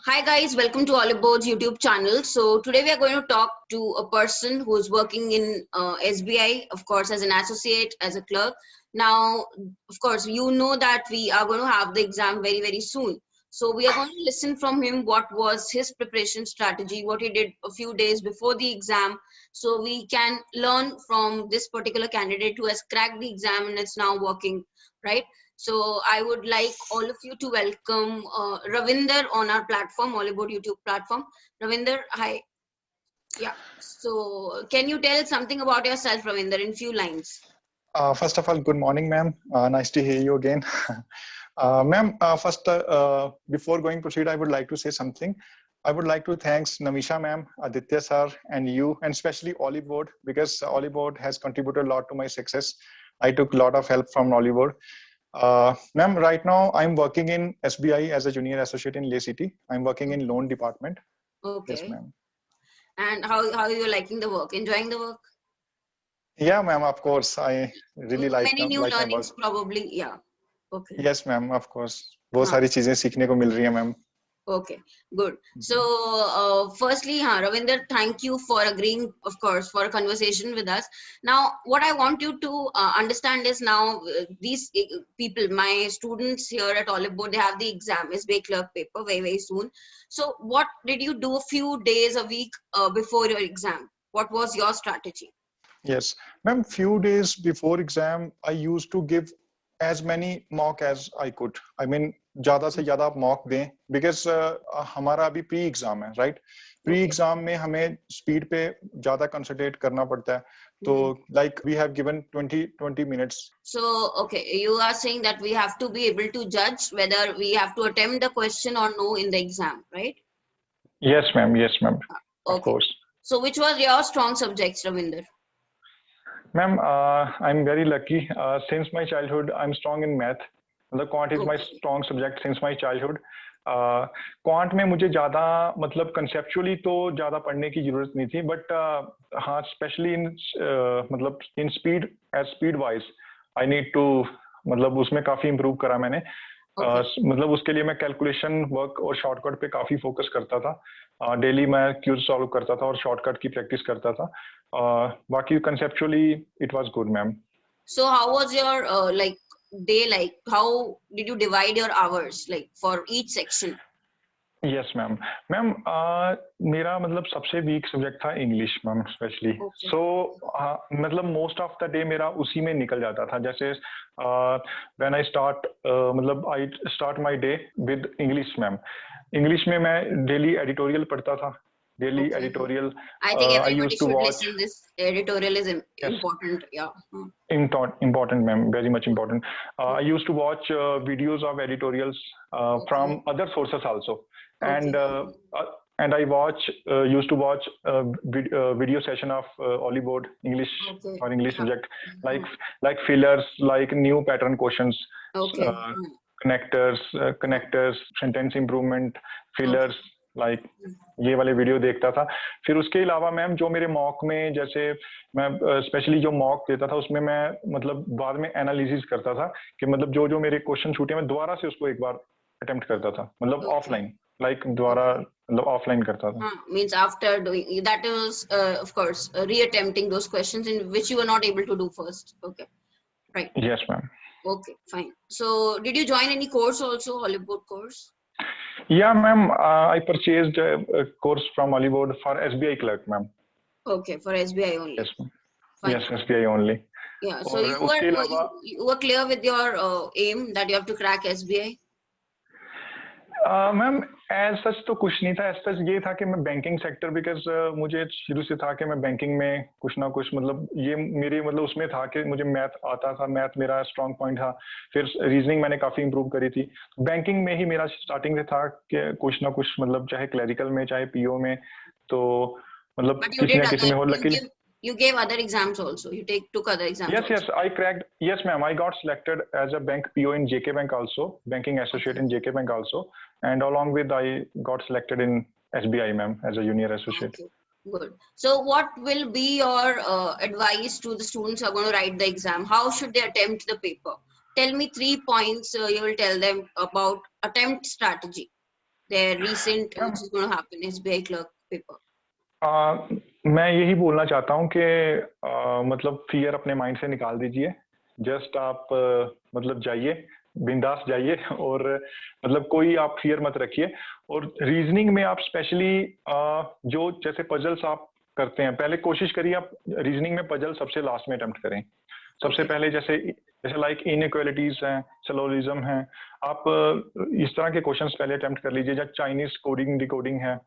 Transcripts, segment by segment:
Hi guys, welcome to Olive Board's YouTube channel. So today we are going to talk to a person who is working in SBI, of course, as an associate, as a clerk. Now, of course, you know that we are going to have the exam very soon. So we are going to listen from him what was his preparation strategy, what he did a few days before the exam. So we can learn from this particular candidate who has cracked the exam and is now working, right? So I would like all of you to welcome Ravinder on our platform, Oliboard YouTube platform. Ravinder, hi. Yeah. So can you tell something about yourself, Ravinder, in few lines? First of all, good morning, ma'am. Nice to hear you again. Ma'am, first, before going proceed, I would like to say something. I would like to thanks Namisha ma'am, Aditya sir, and you, and especially Oliboard, because Oliboard has contributed a lot to my success. I took a lot of help from Oliboard. Ma'am, right now I'm working in SBI as a junior associate in Lay City. I'm working in loan department. Yes, Okay. ma'am. And how are you liking the work? Enjoying the work? Yeah, ma'am, of course. I really Many new like my work. learnings, probably. Yeah. Okay. Yes, ma'am, of course. बहुत हाँ. सारी चीजें सीखने को मिल रही है, ma'am. Okay, good. So, firstly, Ravinder, thank you for agreeing, of course, for a conversation with us. Now, what I want you to understand is now these people, my students here at Olive Board, they have the exam, SBA clerk paper very soon. So, what did you do a few days a week before your exam? What was your strategy? Yes, ma'am, few days before exam, I used to give as many mock as I could. I mean, ज़्यादा से ज़्यादा आप mock दें, because हमारा अभी pre exam है, right? Pre exam में हमें स्पीड पे ज़्यादा कंसंट्रेट करना पड़ता है. So, like we have given 20 minutes. So, okay, you are saying that we have to be able to judge whether we have to attempt the question or no in the exam, right? Yes, ma'am. Yes, ma'am. Of Okay. course. So, which was your strong subjects, Ravinder? Ma'am, I'm very lucky. Since my childhood, I'm strong in math. The quant is my strong subject since my childhood. Quant में मुझे ज़्यादा मतलब conceptually तो ज़्यादा पढ़ने की ज़रूरत नहीं थी, बट हाँ स्पेशली इन मतलब in speed as speed wise I need to मतलब उसमें काफ़ी इम्प्रूव करा मैंने. मतलब उसके लिए मैं कैलकुलेशन वर्क और शॉर्टकट पे काफ़ी फोकस करता था. डेली मैं क्यूज सॉल्व करता था और शॉर्टकट की प्रैक्टिस करता था. बाकी conceptually it was good, ma'am. So how was your like day like? How did you divide your hours like for each section? Yes ma'am. Ma'am मेरा मतलब सबसे वीक सब्जेक्ट था इंग्लिश, मैम स्पेशली. सो मतलब most of the day मेरा उसी में निकल जाता था. जैसे व्हेन आई स्टार्ट मतलब I start my day with English, ma'am. English में मैं डेली एडिटोरियल पढ़ता था. Daily editorial. I think everybody I used to should watch. listen. This editorial is important. Yeah. Important, ma'am. Very much important. I used to watch videos of editorials from other sources also, and I used to watch video session of Oliboard English or English subject, like fillers, like new pattern questions, connectors, sentence improvement, fillers. Like ये वाले video देखता था. फिर उसके अलावा ma'am जो मेरे mock में, जैसे मैं स्पेशली जो मॉक देता था उसमें मैं मतलब बाद में एनालिसिस करता था कि मतलब जो जो मेरे क्वेश्चन छूटे मैं दोबारा से उसको एक बार अटेम्प्ट करता था, मतलब ऑफलाइन, लाइक दोबारा मतलब ऑफलाइन करता था. Means after doing that is of course reattempting those questions in which you were not able to do first. Okay, right. Yes, ma'am. Okay, fine. So did you join any course also, Oliboard course? Yeah, ma'am. I purchased a course from Oliboard for SBI clerk, ma'am. Okay, for SBI only. Yes, ma'am. Yes, SBI only. Yeah. So you were clear with your aim that you have to crack SBI? Ma'am as such तो कुछ नहीं था. As such ये था कि मैं banking sector, because मुझे शुरू से था कि मैं बैंकिंग में कुछ ना कुछ मतलब ये मेरे मतलब उसमें था कि मुझे मैथ आता था, मैथ मेरा स्ट्रॉन्ग पॉइंट था. फिर रीजनिंग मैंने काफी इंप्रूव करी थी. बैंकिंग में ही मेरा स्टार्टिंग से था कि कुछ ना कुछ मतलब चाहे क्लरिकल में चाहे पीओ में, तो मतलब किसी ना किसी में हो. Luckily you gave other exams also. You took other exams. Yes, also. Yes, I cracked. Yes, ma'am. I got selected as a bank PO in JK Bank also, banking associate in JK Bank also, and along with I got selected in SBI, ma'am, as a junior associate. Okay, good. So, what will be your advice to the students who are going to write the exam? How should they attempt the paper? Tell me 3 points. You will tell them about attempt strategy. their recent, which is going to happen, SBI clerk paper? मैं यही बोलना चाहता हूँ कि मतलब fear अपने mind से निकाल दीजिए। जस्ट आप मतलब जाइए, बिंदास जाइए, और मतलब कोई आप फियर मत रखिए। और रीजनिंग में आप स्पेशली जो जैसे पजल्स आप करते हैं, पहले कोशिश करिए आप रीजनिंग में पजल सबसे लास्ट में अटेम्प्ट करें। सबसे पहले जैसे लाइक इनइक्वालिटीज हैं, सिलोजिज्म है, आप इस तरह के क्वेश्चंस पहले अटेम्प्ट कर लीजिए। जब चाइनीज कोडिंग डिकोडिंग है,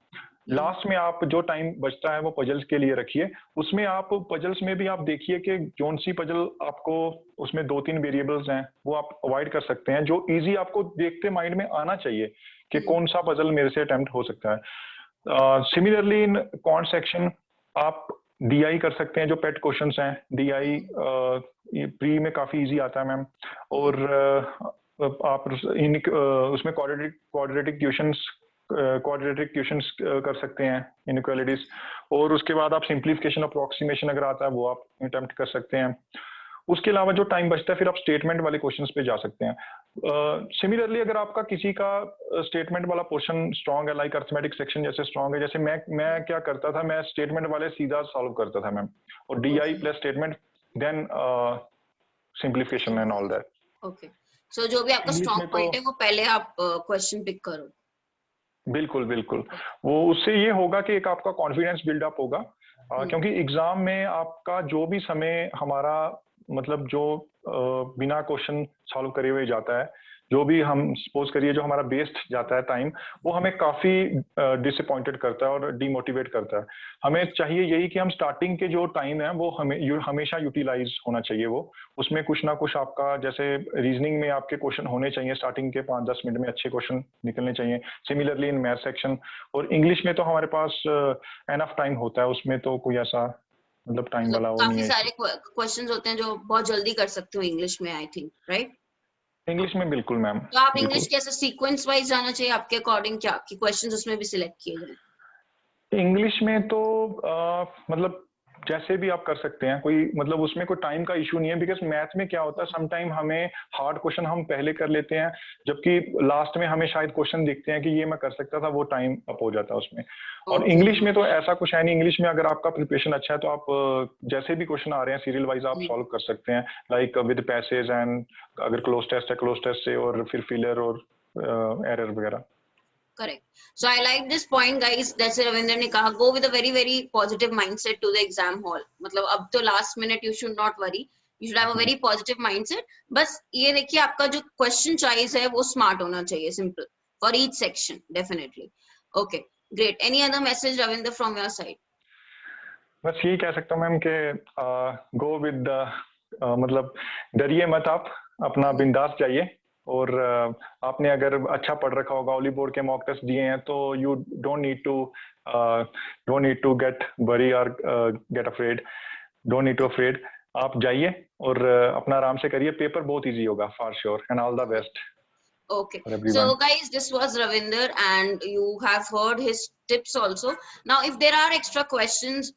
लास्ट में आप जो टाइम बचता है वो पजल्स के लिए रखिए। उसमें आप पजल्स में भी आप देखिए कि कौन सी पजल आपको, उसमें 2-3 वेरिएबल्स हैं वो आप अवॉइड कर सकते हैं, जो इजी आपको देखते माइंड में आना चाहिए कि कौन सा पजल मेरे से अटेम्प्ट हो सकता है। सिमिलरली इन क्वांट सेक्शन आप डीआई कर सकते हैं, जो पेट क्वेश्चंस हैं। डीआई प्री में काफी इजी आता है मैम। और आप उसमें क्वाड्रेटिक क्वेश्चंस कर सकते हैं, इनइक्वालिटीज। और उसके बाद आप सिंप्लीफिकेशन अप्रोक्सीमेशन अगर आता है वो आप अटेम्प्ट कर सकते हैं। उसके अलावा जो टाइम बचता है फिर आप स्टेटमेंट वाले क्वेश्चंस पे जा सकते हैं। सिमिलरली अगर आपका किसी का स्टेटमेंट वाला पोर्शन स्ट्रांग है, लाइक अर्थमेटिक सेक्शन जैसे स्ट्रांग है, जैसे मैं क्या करता था, मैं स्टेटमेंट वाले सीधा सॉल्व करता था मैम, और DI plus statement then simplification and all that. Okay, so जो भी आपका स्ट्रांग पॉइंट है वो पहले आप क्वेश्चन पिक करो। बिल्कुल बिल्कुल, वो उससे ये होगा कि एक आपका कॉन्फिडेंस बिल्डअप होगा। क्योंकि एग्जाम में आपका जो भी समय हमारा मतलब जो बिना क्वेश्चन सॉल्व करे हुए जाता है, जो भी हम सपोज करिए जो हमारा वेस्ट जाता है टाइम, वो हमें काफी डिसअपॉइंटेड करता है और डिमोटिवेट करता है। हमें चाहिए यही कि हम स्टार्टिंग के जो टाइम है वो हमेशा यूटिलाइज होना चाहिए। वो उसमें कुछ ना कुछ आपका, जैसे रीजनिंग में आपके क्वेश्चन होने चाहिए स्टार्टिंग के 5-10 मिनट में, अच्छे क्वेश्चन निकलने चाहिए। सिमिलरली इन मैथ सेक्शन और इंग्लिश में तो हमारे पास एनफ टाइम होता है, उसमें तो कोई ऐसा मतलब टाइम वाला वो नहीं काफी है। सारे क्वेश्चंस होते हैं जो बहुत जल्दी कर सकते हो इंग्लिश में, आई थिंक, राइट? इंग्लिश में बिल्कुल मैम। तो आप इंग्लिश कैसे सीक्वेंस वाइज जाना चाहिए आपके अकॉर्डिंग, क्या कि क्वेश्चंस उसमें भी सिलेक्ट किए जाए? इंग्लिश में तो मतलब जैसे भी आप कर सकते हैं, कोई मतलब उसमें कोई टाइम का इशू नहीं है। बिकॉज मैथ में क्या होता है, सम टाइम हमें हार्ड क्वेश्चन हम पहले कर लेते हैं, जबकि लास्ट में हमें शायद क्वेश्चन दिखते हैं कि ये मैं कर सकता था, वो टाइम अप हो जाता है उसमें। और इंग्लिश में तो ऐसा कुछ है नहीं। इंग्लिश में अगर आपका प्रिपरेशन अच्छा है तो आप जैसे भी क्वेश्चन आ रहे हैं सीरियल वाइज आप सॉल्व कर सकते हैं, लाइक विद पैसेज एंड अगर क्लोज टेस्ट है क्लोज टेस्ट से, और फिर फिलर और एरर वगैरह। Correct. So I like this point, guys. जैसे रविंद्र ने कहा, go with a very very positive mindset to the exam hall. मतलब अब तो last minute you should not worry. You should have a very positive mindset. बस ये देखिए आपका जो question choice है वो smart होना चाहिए, simple for each section, definitely. Okay, great. Any other message, Ravinder, from your side? बस यही कह सकता हूँ मैम कि गो विद मतलब डरिए मत, आप अपना बिंदास जाइए। और आपने अगर अच्छा पढ़ रखा होगा, ओली बोर्ड के मॉक टेस्ट दिए हैं, तो you don't need to get worry और get afraid, don't need to afraid. आप जाइए और अपना आराम से करिए, पेपर बहुत इजी होगा for sure, and all the best. Okay, so guys, this was Ravinder and you have heard his tips also. Now if there are extra questions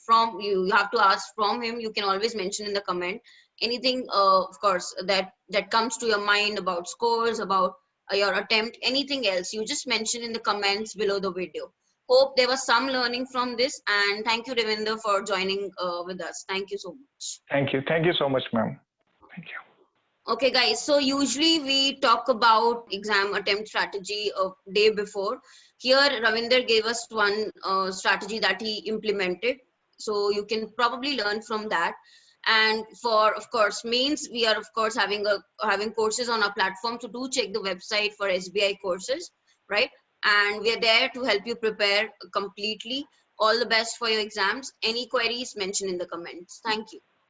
from you, you have to ask from him. You can always mention in the comment anything, of course, that comes to your mind about scores, about your attempt, anything else, you just mention in the comments below the video. Hope there was some learning from this, and thank you, Ravinder, for joining with us. Thank you so much. Thank you so much, ma'am. Thank you. Okay guys, so usually we talk about exam attempt strategy a day before. Here Ravinder gave us one strategy that he implemented, so you can probably learn from that. And for, of course, mains, we are of course having courses on our platform, so do check the website for SBI courses, right? And we are there to help you prepare completely. All the best for your exams. Any queries, mention in the comments. Thank you.